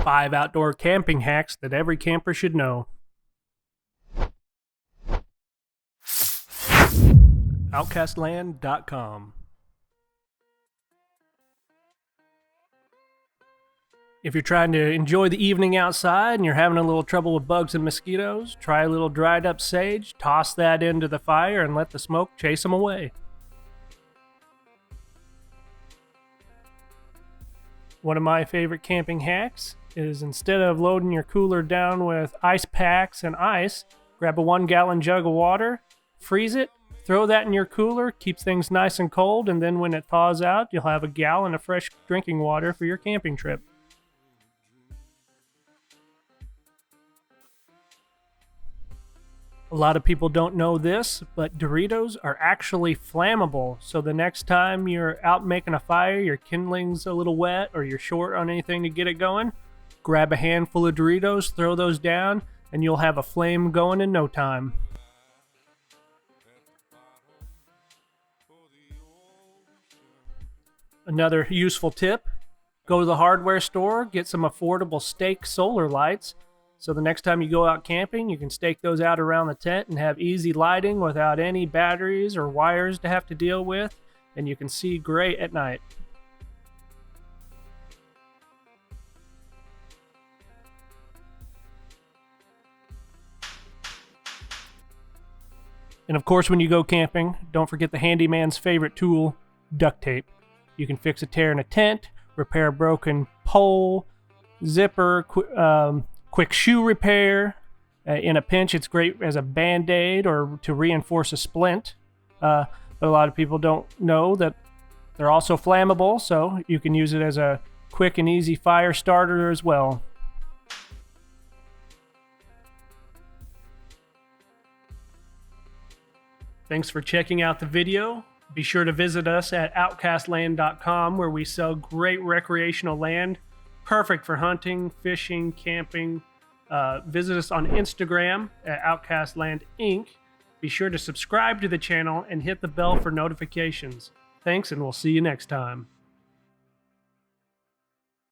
5 outdoor camping hacks that every camper should know. Outcastland.com. If you're trying to enjoy the evening outside and you're having a little trouble with bugs and mosquitoes, try a little dried up sage, toss that into the fire, and let the smoke chase them away. One of my favorite camping hacks is, instead of loading your cooler down with ice packs and ice, grab a 1-gallon jug of water, freeze it, throw that in your cooler, keeps things nice and cold, and then when it thaws out, you'll have a gallon of fresh drinking water for your camping trip. A lot of people don't know this, but Doritos are actually flammable. So the next time you're out making a fire, your kindling's a little wet, or you're short on anything to get it going, grab a handful of Doritos, throw those down, and you'll have a flame going in no time. Another useful tip, go to the hardware store, get some affordable stake solar lights. So the next time you go out camping, you can stake those out around the tent and have easy lighting without any batteries or wires to have to deal with, and you can see great at night. And of course, when you go camping, don't forget the handyman's favorite tool, duct tape. You can fix a tear in a tent, repair a broken pole, zipper, quick shoe repair. In a pinch, it's great as a band-aid or to reinforce a splint. But a lot of people don't know that they're also flammable, so you can use it as a quick and easy fire starter as well. Thanks for checking out the video. Be sure to visit us at outcastland.com, where we sell great recreational land, perfect for hunting, fishing, camping. Visit us on Instagram at Outcastland Inc. Be sure to subscribe to the channel and hit the bell for notifications. Thanks, and we'll see you next time.